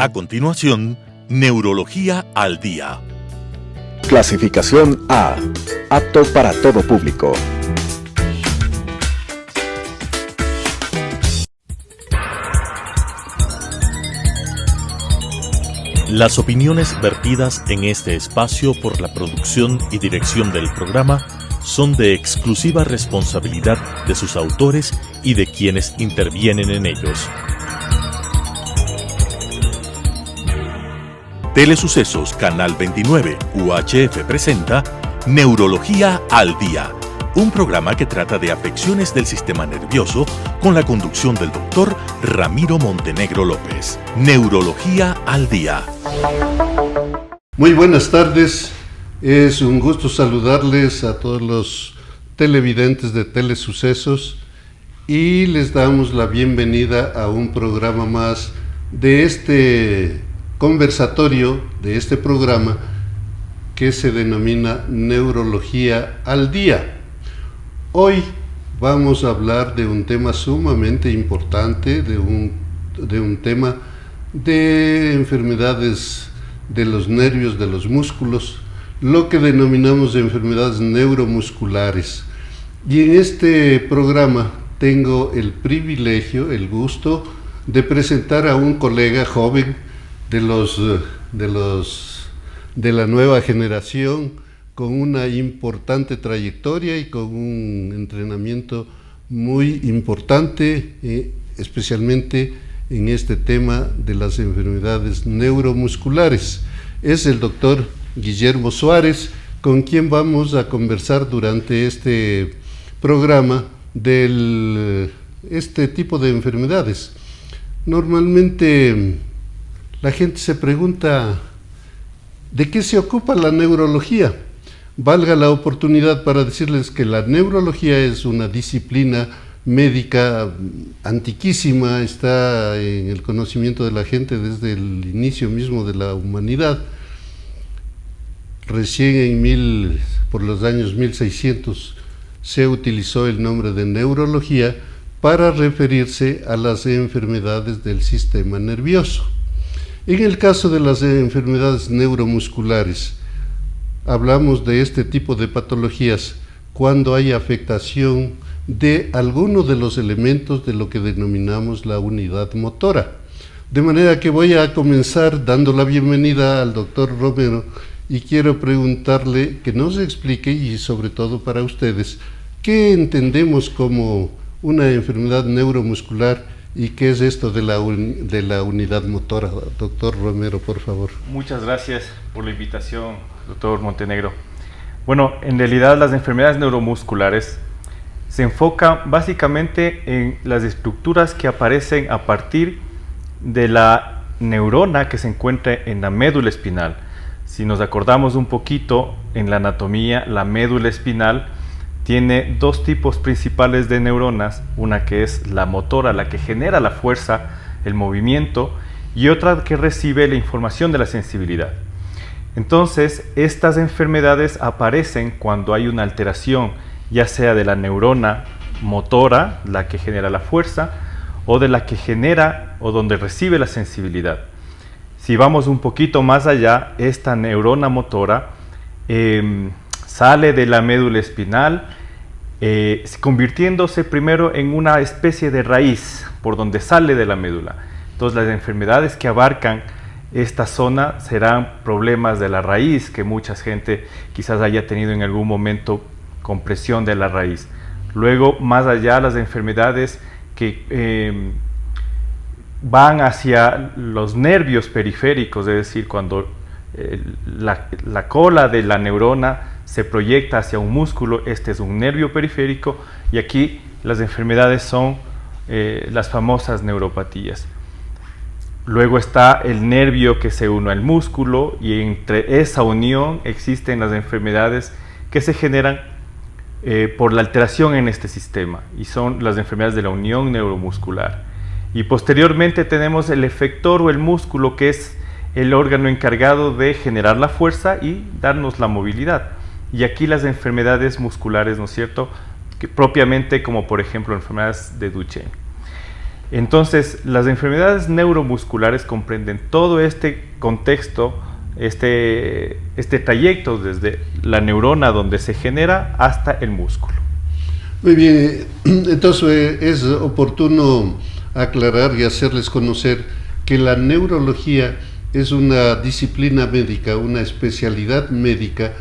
A continuación, Neurología al Día. Clasificación A. Apto para todo público. Las opiniones vertidas en este espacio por la producción y dirección del programa son de exclusiva responsabilidad de sus autores y de quienes intervienen en ellos. Telesucesos Canal 29 UHF presenta Neurología al Día, un programa que trata de afecciones del sistema nervioso con la conducción del doctor Ramiro Montenegro López. Neurología al Día. Muy buenas tardes, es un gusto saludarles a todos los televidentes de Telesucesos y les damos la bienvenida a un programa más de este conversatorio, de este programa que se denomina Neurología al Día. Hoy vamos a hablar de un tema sumamente importante, de un tema de enfermedades de los nervios, de los músculos, lo que denominamos enfermedades neuromusculares. Y en este programa tengo el privilegio, el gusto de presentar a un colega joven de la nueva generación, con una importante trayectoria y con un entrenamiento muy importante, especialmente en este tema de las enfermedades neuromusculares. Es el doctor Guillermo Suárez, con quien vamos a conversar durante este programa de este tipo de enfermedades. Normalmente la gente se pregunta, ¿de qué se ocupa la neurología? Valga la oportunidad para decirles que la neurología es una disciplina médica antiquísima, está en el conocimiento de la gente desde el inicio mismo de la humanidad. Recién por los años 1600 se utilizó el nombre de neurología para referirse a las enfermedades del sistema nervioso. En el caso de las enfermedades neuromusculares, hablamos de este tipo de patologías cuando hay afectación de alguno de los elementos de lo que denominamos la unidad motora. De manera que voy a comenzar dando la bienvenida al doctor Romero y quiero preguntarle que nos explique, y sobre todo para ustedes, ¿qué entendemos como una enfermedad neuromuscular y qué es esto de la unidad motora? Doctor Romero, por favor. Muchas gracias por la invitación, doctor Montenegro. Bueno, en realidad las enfermedades neuromusculares se enfocan básicamente en las estructuras que aparecen a partir de la neurona que se encuentra en la médula espinal. Si nos acordamos un poquito en la anatomía, la médula espinal tiene dos tipos principales de neuronas, una que es la motora, la que genera la fuerza, el movimiento, y otra que recibe la información de la sensibilidad. Entonces, estas enfermedades aparecen cuando hay una alteración, ya sea de la neurona motora, la que genera la fuerza, o de la que genera o donde recibe la sensibilidad. Si vamos un poquito más allá, esta neurona motora sale de la médula espinal, convirtiéndose primero en una especie de raíz por donde sale de la médula. Entonces las enfermedades que abarcan esta zona serán problemas de la raíz, que mucha gente quizás haya tenido en algún momento compresión de la raíz. Luego, más allá, las enfermedades que van hacia los nervios periféricos, es decir, cuando la cola de la neurona se proyecta hacia un músculo, este es un nervio periférico, y aquí las enfermedades son las famosas neuropatías. Luego está el nervio que se une al músculo, y entre esa unión existen las enfermedades que se generan por la alteración en este sistema, y son las enfermedades de la unión neuromuscular. Y posteriormente tenemos el efector o el músculo, que es el órgano encargado de generar la fuerza y darnos la movilidad. Y aquí las enfermedades musculares, ¿no es cierto?, que propiamente como por ejemplo enfermedades de Duchenne. Entonces, las enfermedades neuromusculares comprenden todo este contexto, este trayecto desde la neurona donde se genera hasta el músculo. Muy bien, entonces es oportuno aclarar y hacerles conocer que la neurología es una disciplina médica, una especialidad médica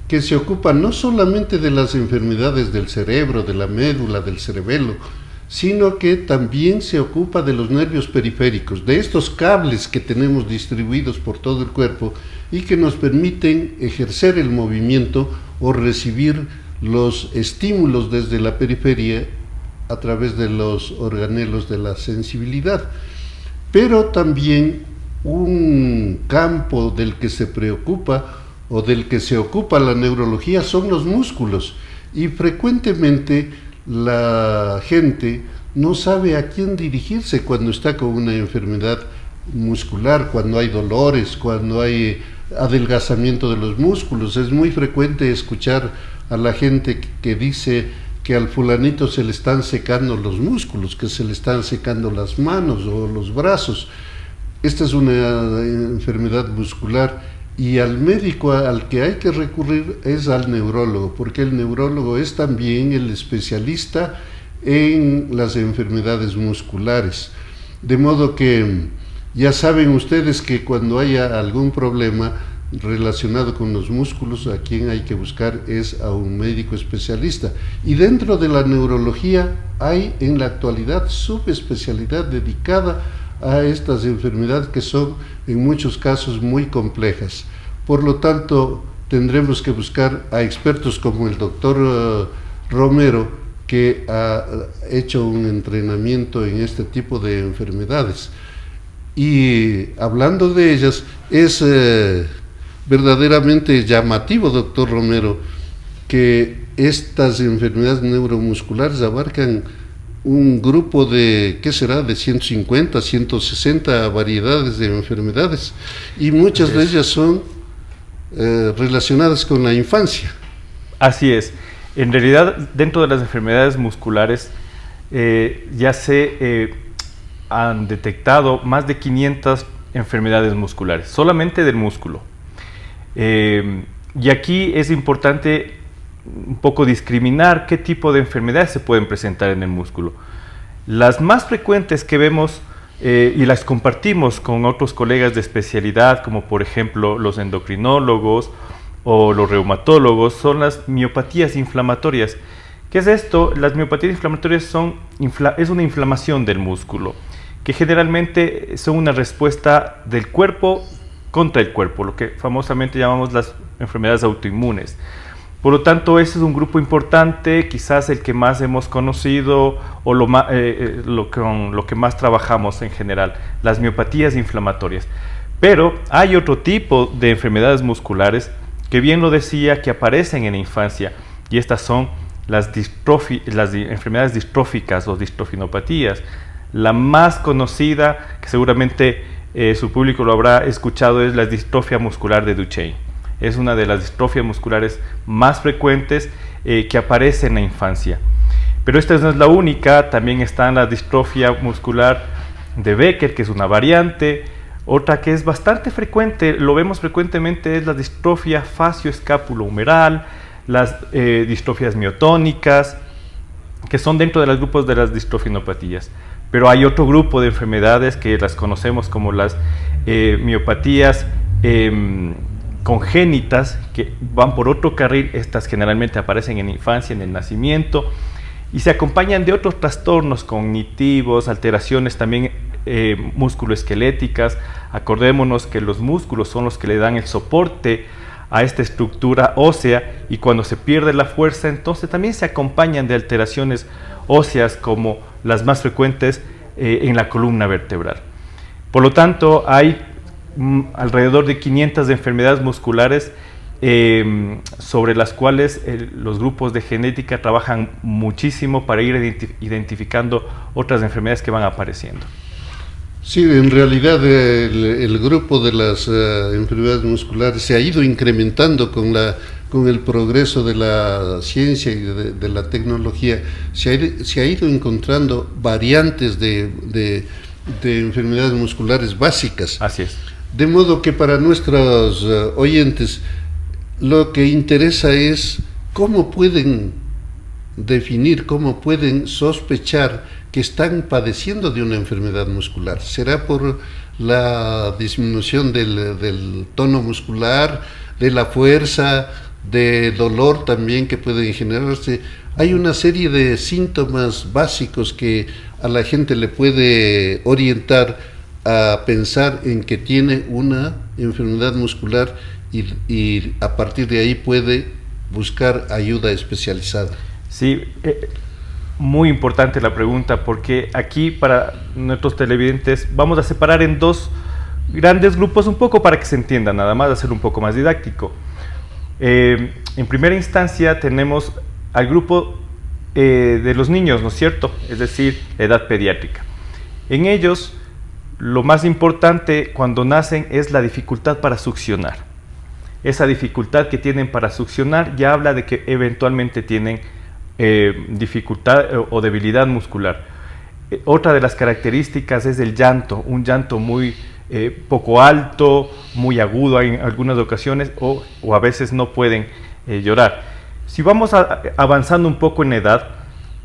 que se ocupa no solamente de las enfermedades del cerebro, de la médula, del cerebelo, sino que también se ocupa de los nervios periféricos, de estos cables que tenemos distribuidos por todo el cuerpo y que nos permiten ejercer el movimiento o recibir los estímulos desde la periferia a través de los organelos de la sensibilidad. Pero también un campo del que se preocupa o del que se ocupa la neurología son los músculos, y frecuentemente la gente no sabe a quién dirigirse cuando está con una enfermedad muscular, cuando hay dolores, cuando hay adelgazamiento de los músculos. Es muy frecuente escuchar a la gente que dice que al fulanito se le están secando los músculos, que se le están secando las manos o los brazos. Esta es una enfermedad muscular, y al médico al que hay que recurrir es al neurólogo, porque el neurólogo es también el especialista en las enfermedades musculares. De modo que ya saben ustedes que cuando haya algún problema relacionado con los músculos, a quien hay que buscar es a un médico especialista. Y dentro de la neurología hay en la actualidad subespecialidad dedicada a estas enfermedades que son en muchos casos muy complejas. Por lo tanto, tendremos que buscar a expertos como el doctor Romero, que ha hecho un entrenamiento en este tipo de enfermedades. Y hablando de ellas, es verdaderamente llamativo, doctor Romero, que estas enfermedades neuromusculares abarcan un grupo de, ¿qué será?, de 150, 160 variedades de enfermedades, y muchas de ellas son relacionadas con la infancia. Así es. En realidad, dentro de las enfermedades musculares ya se han detectado más de 500 enfermedades musculares, solamente del músculo. Y aquí es importante un poco discriminar qué tipo de enfermedades se pueden presentar en el músculo. Las más frecuentes que vemos y las compartimos con otros colegas de especialidad, como por ejemplo los endocrinólogos o los reumatólogos, son las miopatías inflamatorias. ¿Qué es esto? Las miopatías inflamatorias es una inflamación del músculo, que generalmente son una respuesta del cuerpo contra el cuerpo, lo que famosamente llamamos las enfermedades autoinmunes. Por lo tanto, ese es un grupo importante, quizás el que más hemos conocido o con lo que más trabajamos en general, las miopatías inflamatorias. Pero hay otro tipo de enfermedades musculares que, bien lo decía, que aparecen en la infancia, y estas son las enfermedades distróficas o distrofinopatías. La más conocida, que seguramente su público lo habrá escuchado, es la distrofia muscular de Duchenne. Es una de las distrofias musculares más frecuentes que aparece en la infancia. Pero esta no es la única, también está la distrofia muscular de Becker, que es una variante. Otra que es bastante frecuente, lo vemos frecuentemente, es la distrofia facio-escapulo-humeral, las distrofias miotónicas, que son dentro de los grupos de las distrofinopatías. Pero hay otro grupo de enfermedades que las conocemos como las miopatías congénitas, que van por otro carril. Estas generalmente aparecen en la infancia, en el nacimiento, y se acompañan de otros trastornos cognitivos, alteraciones también musculoesqueléticas. Acordémonos que los músculos son los que le dan el soporte a esta estructura ósea, y cuando se pierde la fuerza, entonces también se acompañan de alteraciones óseas como las más frecuentes en la columna vertebral. Por lo tanto, hay alrededor de 500 enfermedades musculares sobre las cuales los grupos de genética trabajan muchísimo para ir identificando otras enfermedades que van apareciendo. Sí, en realidad el grupo de las enfermedades musculares se ha ido incrementando con la con el progreso de la ciencia y de la tecnología, se ha ido encontrando variantes de enfermedades musculares básicas. Así es. De modo que para nuestros oyentes lo que interesa es cómo pueden definir, cómo pueden sospechar que están padeciendo de una enfermedad muscular. ¿Será por la disminución del tono muscular, de la fuerza, de dolor también que pueden generarse? Hay una serie de síntomas básicos que a la gente le puede orientar a pensar en que tiene una enfermedad muscular y a partir de ahí puede buscar ayuda especializada. Sí, muy importante la pregunta, porque aquí para nuestros televidentes vamos a separar en dos grandes grupos un poco para que se entienda, nada más hacerlo un poco más didáctico. En primera instancia tenemos al grupo de los niños, ¿no es cierto? Es decir, edad pediátrica. En ellos, lo más importante cuando nacen es la dificultad para succionar. Esa dificultad que tienen para succionar ya habla de que eventualmente tienen dificultad o debilidad muscular. Otra de las características es el llanto, un llanto muy poco alto, muy agudo en algunas ocasiones, o a veces no pueden llorar. Si vamos avanzando un poco en edad,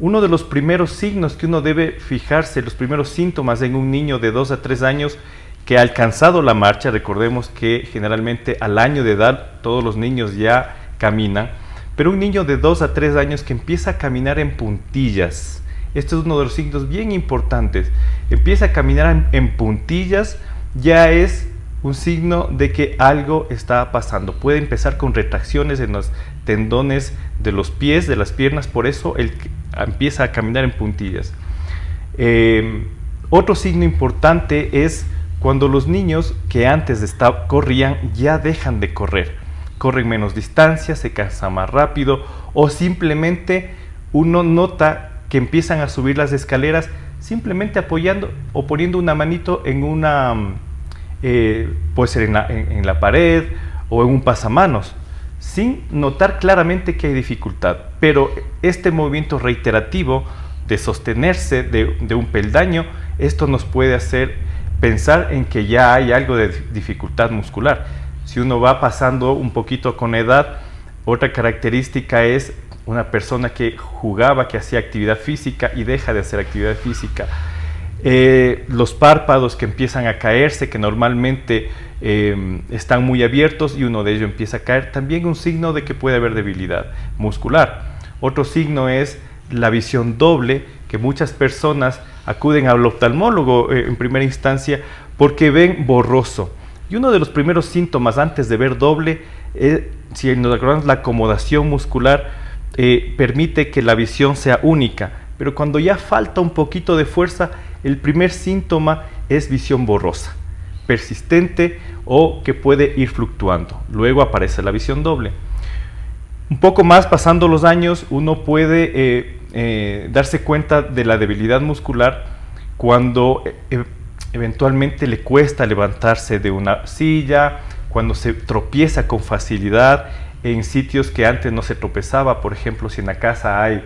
uno de los primeros signos que uno debe fijarse, los primeros síntomas en un niño de 2 a 3 años que ha alcanzado la marcha, recordemos que generalmente al año de edad todos los niños ya caminan, pero un niño de 2 a 3 años que empieza a caminar en puntillas, este es uno de los signos bien importantes, empieza a caminar en puntillas, ya es un signo de que algo está pasando. Puede empezar con retracciones en los tendones de los pies, de las piernas, por eso él empieza a caminar en puntillas. Otro signo importante es cuando los niños que antes corrían ya dejan de correr, corren menos distancia, se cansan más rápido, o simplemente uno nota que empiezan a subir las escaleras simplemente apoyando o poniendo una manito en una, puede ser en la pared o en un pasamanos, sin notar claramente que hay dificultad. Pero este movimiento reiterativo de sostenerse de un peldaño, esto nos puede hacer pensar en que ya hay algo de dificultad muscular. Si uno va pasando un poquito con edad, otra característica es una persona que jugaba, que hacía actividad física y deja de hacer actividad física. Los párpados que empiezan a caerse, que normalmente están muy abiertos y uno de ellos empieza a caer, también un signo de que puede haber debilidad muscular. Otro signo es la visión doble, que muchas personas acuden al oftalmólogo en primera instancia porque ven borroso. Y uno de los primeros síntomas antes de ver doble, si nos acordamos, la acomodación muscular permite que la visión sea única, pero cuando ya falta un poquito de fuerza, el primer síntoma es visión borrosa, persistente o que puede ir fluctuando. Luego aparece la visión doble. Un poco más pasando los años, uno puede darse cuenta de la debilidad muscular cuando eventualmente le cuesta levantarse de una silla, cuando se tropieza con facilidad en sitios que antes no se tropezaba. Por ejemplo, si en la casa hay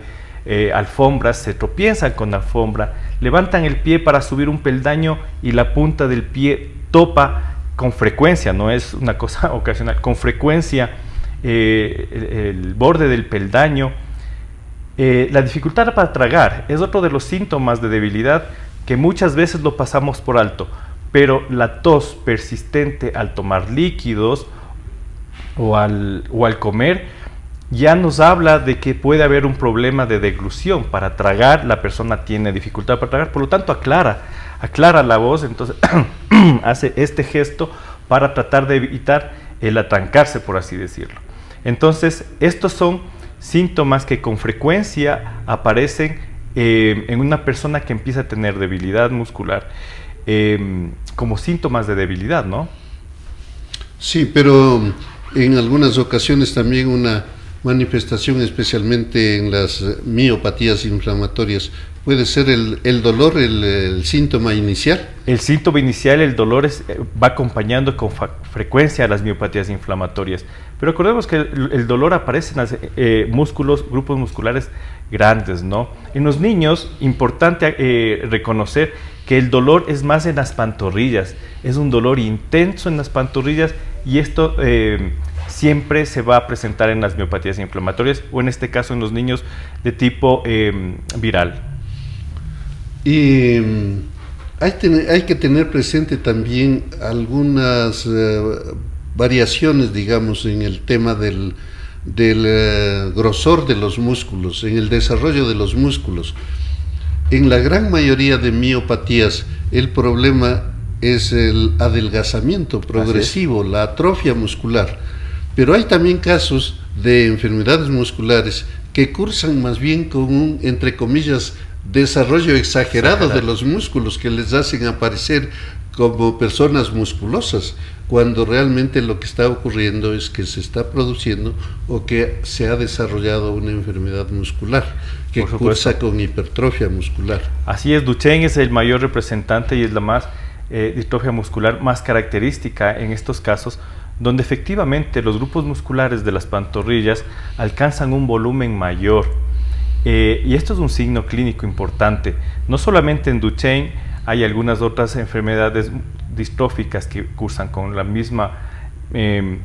alfombras, se tropiezan con la alfombra, levantan el pie para subir un peldaño y la punta del pie topa con frecuencia, no es una cosa ocasional, con frecuencia el borde del peldaño. La dificultad para tragar es otro de los síntomas de debilidad que muchas veces lo pasamos por alto, pero la tos persistente al tomar líquidos o al comer ya nos habla de que puede haber un problema de deglución. Para tragar, la persona tiene dificultad para tragar, por lo tanto aclara la voz, entonces hace este gesto para tratar de evitar el atrancarse, por así decirlo. Entonces, estos son síntomas que con frecuencia aparecen en una persona que empieza a tener debilidad muscular, como síntomas de debilidad, ¿no? Sí, pero en algunas ocasiones también una manifestación, especialmente en las miopatías inflamatorias, puede ser el dolor el síntoma inicial. El síntoma inicial, el dolor, va acompañando con frecuencia a las miopatías inflamatorias. Pero recordemos que el dolor aparece en los grupos musculares grandes, ¿no? En los niños, importante reconocer que el dolor es más en las pantorrillas, es un dolor intenso en las pantorrillas, y esto siempre se va a presentar en las miopatías inflamatorias, o en este caso en los niños de tipo viral. Y hay que tener presente también algunas variaciones, digamos, en el tema del grosor de los músculos, en el desarrollo de los músculos. En la gran mayoría de miopatías, el problema es el adelgazamiento progresivo, la atrofia muscular. Pero hay también casos de enfermedades musculares que cursan más bien con un, entre comillas, desarrollo exagerado de los músculos, que les hacen aparecer como personas musculosas, cuando realmente lo que está ocurriendo es que se está produciendo o que se ha desarrollado una enfermedad muscular que cursa con hipertrofia muscular. Así es, Duchenne es el mayor representante y es la distrofia muscular más característica en estos casos, donde efectivamente los grupos musculares de las pantorrillas alcanzan un volumen mayor. Y esto es un signo clínico importante. No solamente en Duchenne, hay algunas otras enfermedades distróficas que cursan con la misma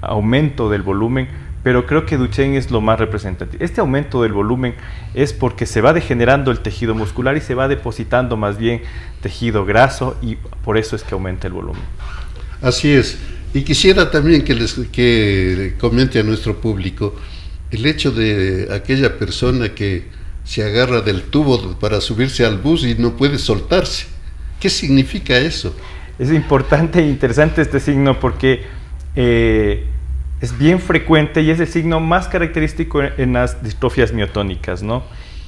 aumento del volumen, pero creo que Duchenne es lo más representativo. Este aumento del volumen es porque se va degenerando el tejido muscular y se va depositando más bien tejido graso, y por eso es que aumenta el volumen. Así es. Y quisiera también que comente a nuestro público el hecho de aquella persona que se agarra del tubo para subirse al bus y no puede soltarse. ¿Qué significa eso? Es importante e interesante este signo porque es bien frecuente y es el signo más característico en las distrofias miotónicas, ¿no?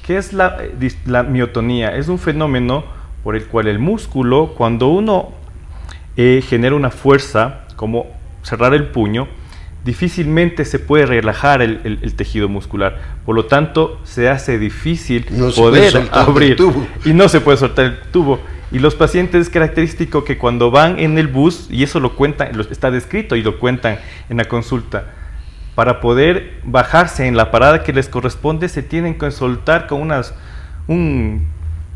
¿Qué es la miotonía? Es un fenómeno por el cual el músculo, cuando uno genera una fuerza, como cerrar el puño, difícilmente se puede relajar el tejido muscular. Por lo tanto, se hace difícil poder abrir y no se puede soltar el tubo. Y los pacientes, es característico que cuando van en el bus, y eso lo cuentan, está descrito y lo cuentan en la consulta, para poder bajarse en la parada que les corresponde, se tienen que soltar con un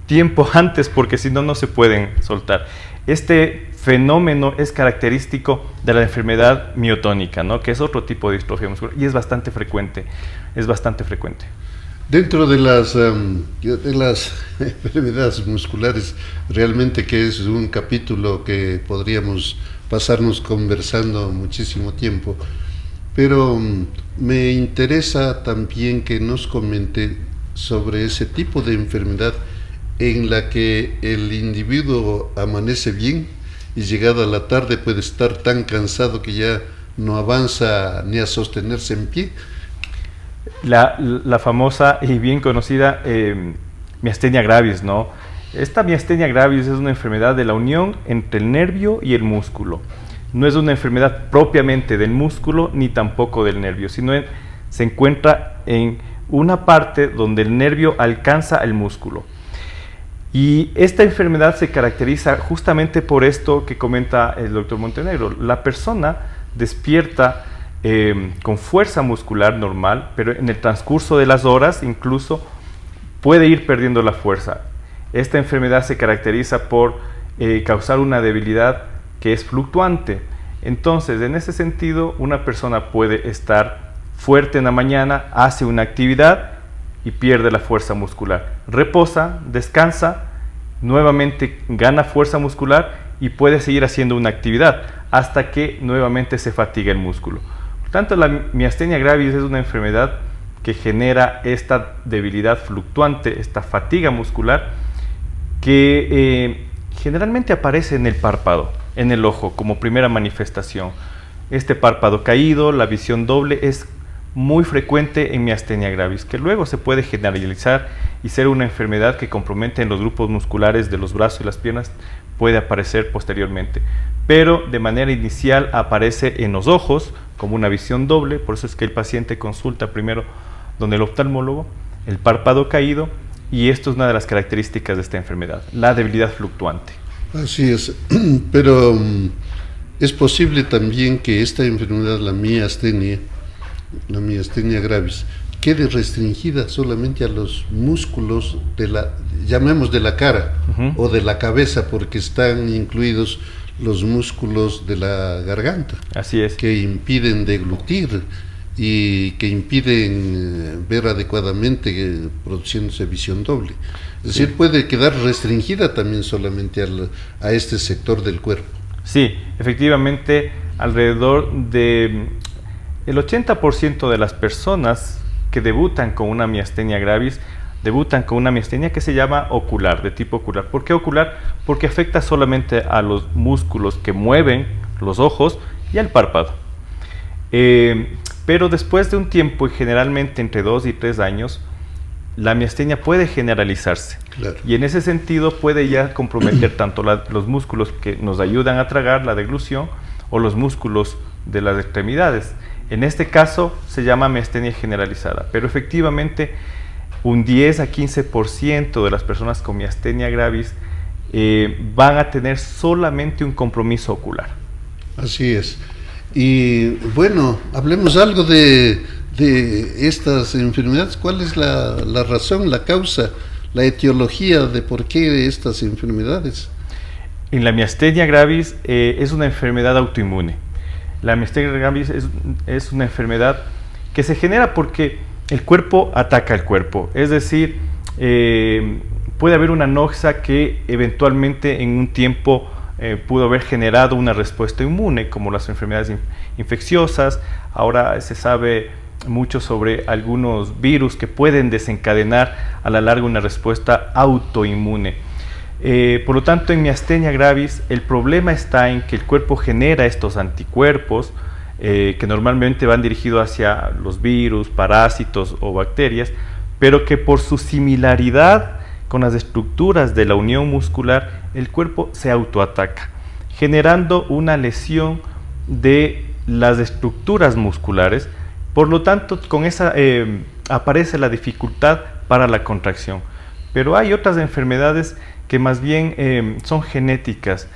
tiempo antes, porque si no, no se pueden soltar. Este fenómeno es característico de la enfermedad miotónica, ¿no? Que es otro tipo de distrofia muscular y es bastante frecuente. Dentro de las enfermedades musculares, realmente que es un capítulo que podríamos pasarnos conversando muchísimo tiempo, pero me interesa también que nos comente sobre ese tipo de enfermedad en la que el individuo amanece bien y llegado a la tarde puede estar tan cansado que ya no avanza ni a sostenerse en pie. La famosa y bien conocida miastenia gravis, ¿no? Esta miastenia gravis es una enfermedad de la unión entre el nervio y el músculo. No es una enfermedad propiamente del músculo ni tampoco del nervio, sino se encuentra en una parte donde el nervio alcanza el músculo. Y esta enfermedad se caracteriza justamente por esto que comenta el doctor Montenegro. La persona despierta con fuerza muscular normal, pero en el transcurso de las horas incluso puede ir perdiendo la fuerza. Esta enfermedad se caracteriza por causar una debilidad que es fluctuante. Entonces, en ese sentido, una persona puede estar fuerte en la mañana, hace una actividad y pierde la fuerza muscular. Reposa, descansa, nuevamente gana fuerza muscular y puede seguir haciendo una actividad hasta que nuevamente se fatiga el músculo. Por tanto, la miastenia gravis es una enfermedad que genera esta debilidad fluctuante, esta fatiga muscular que generalmente aparece en el párpado, en el ojo, como primera manifestación. Este párpado caído, la visión doble, es muy frecuente en miastenia gravis, que luego se puede generalizar y ser una enfermedad que compromete en los grupos musculares de los brazos y las piernas, puede aparecer posteriormente. Pero de manera inicial aparece en los ojos como una visión doble, por eso es que el paciente consulta primero donde el oftalmólogo, el párpado caído y esto es una de las características de esta enfermedad, la debilidad fluctuante. Así es, pero es posible también que esta enfermedad, la miastenia gravis, quede restringida solamente a los músculos llamemos de la cara o de la cabeza, porque están incluidos los músculos de la garganta. Así es. Que impiden deglutir y que impiden ver adecuadamente, produciéndose visión doble. Es decir, puede quedar restringida también solamente a este sector del cuerpo. Sí, efectivamente, alrededor de el 80% de las personas que debutan con una miastenia gravis, debutan con una miastenia que se llama ocular, de tipo ocular. ¿Por qué ocular? Porque afecta solamente a los músculos que mueven los ojos y al párpado. Pero después de un tiempo, y generalmente entre 2 y 3 años, la miastenia puede generalizarse. Claro. Y en ese sentido puede ya comprometer tanto los músculos que nos ayudan a tragar, la deglución, o los músculos de las extremidades. En este caso se llama miastenia generalizada, pero efectivamente un 10 a 15% de las personas con miastenia gravis van a tener solamente un compromiso ocular. Así es. Y bueno, hablemos algo de estas enfermedades. ¿Cuál es la razón, la causa, la etiología de por qué estas enfermedades? En la miastenia gravis es una enfermedad autoinmune. La miastenia gravis es una enfermedad que se genera porque el cuerpo ataca al cuerpo. Es decir, puede haber una noxa que eventualmente en un tiempo pudo haber generado una respuesta inmune, como las enfermedades infecciosas. Ahora se sabe mucho sobre algunos virus que pueden desencadenar a la larga una respuesta autoinmune. Por lo tanto, en miastenia gravis el problema está en que el cuerpo genera estos anticuerpos que normalmente van dirigidos hacia los virus, parásitos o bacterias, pero que por su similaridad con las estructuras de la unión muscular, el cuerpo se autoataca, generando una lesión de las estructuras musculares. Por lo tanto, con esa aparece la dificultad para la contracción. Pero hay otras enfermedades que más bien son genéticas,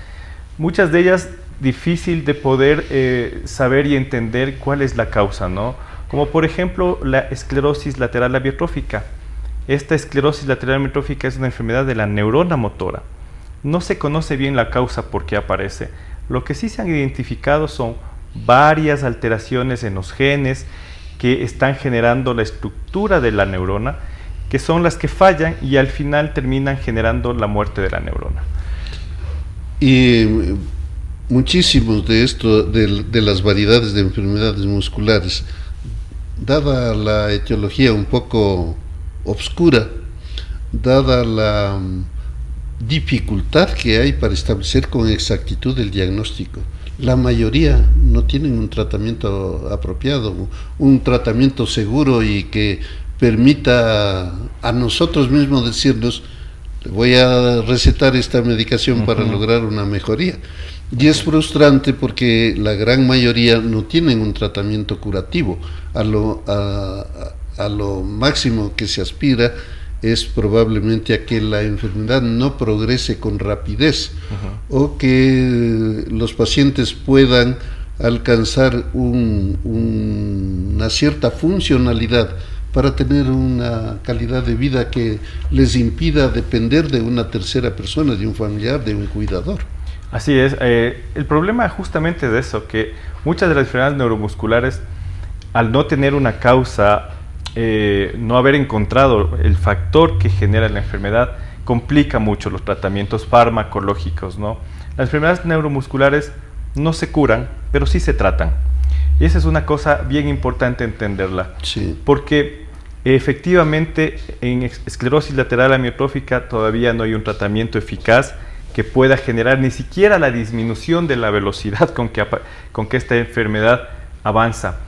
muchas de ellas difícil de poder saber y entender cuál es la causa, ¿no? Como por ejemplo la esclerosis lateral amiotrófica. Esta esclerosis lateral amiotrófica es una enfermedad de la neurona motora. No se conoce bien la causa por qué aparece. Lo que sí se han identificado son varias alteraciones en los genes que están generando la estructura de la neurona, que son las que fallan y al final terminan generando la muerte de la neurona. Y muchísimos de esto, de las variedades de enfermedades musculares, dada la etiología un poco obscura, dada la dificultad que hay para establecer con exactitud el diagnóstico, la mayoría no tienen un tratamiento apropiado, un tratamiento seguro y que permita a nosotros mismos decirnos: voy a recetar esta medicación para lograr una mejoría. Y es frustrante porque la gran mayoría no tienen un tratamiento curativo. A lo máximo que se aspira es probablemente a que la enfermedad no progrese con rapidez, o que los pacientes puedan alcanzar una cierta funcionalidad para tener una calidad de vida que les impida depender de una tercera persona, de un familiar, de un cuidador. Así es, el problema justamente de eso, que muchas de las enfermedades neuromusculares, al no tener una causa, no haber encontrado el factor que genera la enfermedad, complica mucho los tratamientos farmacológicos, ¿no? Las enfermedades neuromusculares no se curan, pero sí se tratan. Y esa es una cosa bien importante entenderla, Sí. porque efectivamente en esclerosis lateral amiotrófica todavía no hay un tratamiento eficaz que pueda generar ni siquiera la disminución de la velocidad con que esta enfermedad avanza.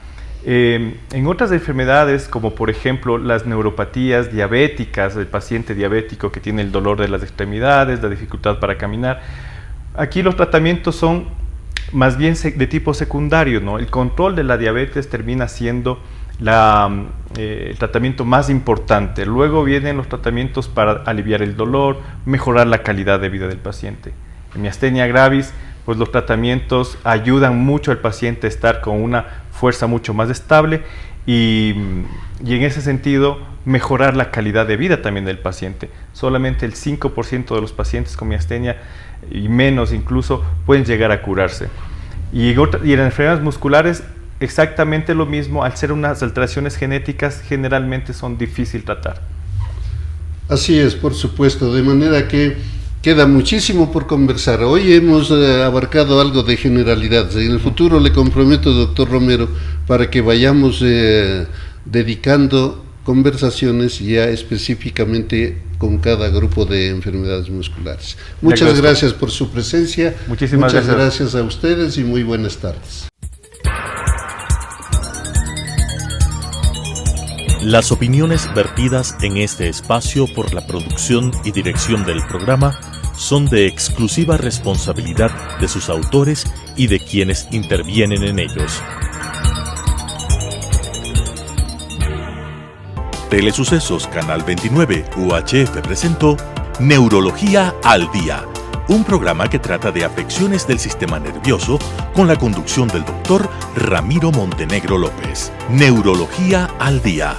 En otras enfermedades, como por ejemplo las neuropatías diabéticas, el paciente diabético que tiene el dolor de las extremidades, la dificultad para caminar, aquí los tratamientos son más bien de tipo secundario, ¿no? El control de la diabetes termina siendo el tratamiento más importante. Luego vienen los tratamientos para aliviar el dolor, mejorar la calidad de vida del paciente. En miastenia gravis, pues los tratamientos ayudan mucho al paciente a estar con una fuerza mucho más estable y en ese sentido mejorar la calidad de vida también del paciente. Solamente el 5% de los pacientes con miastenia y menos incluso pueden llegar a curarse. Y en las enfermedades musculares exactamente lo mismo, al ser unas alteraciones genéticas generalmente son difíciles de tratar. Así es, por supuesto, de manera que queda muchísimo por conversar. Hoy hemos abarcado algo de generalidades. En el futuro le comprometo, doctor Romero, para que vayamos dedicando conversaciones ya específicamente con cada grupo de enfermedades musculares. Muchas gracias por su presencia. Muchísimas gracias. Muchas gracias a ustedes y muy buenas tardes. Las opiniones vertidas en este espacio por la producción y dirección del programa son de exclusiva responsabilidad de sus autores y de quienes intervienen en ellos. Telesucesos Canal 29 UHF presentó Neurología al Día, un programa que trata de afecciones del sistema nervioso con la conducción del doctor Ramiro Montenegro López. Neurología al Día.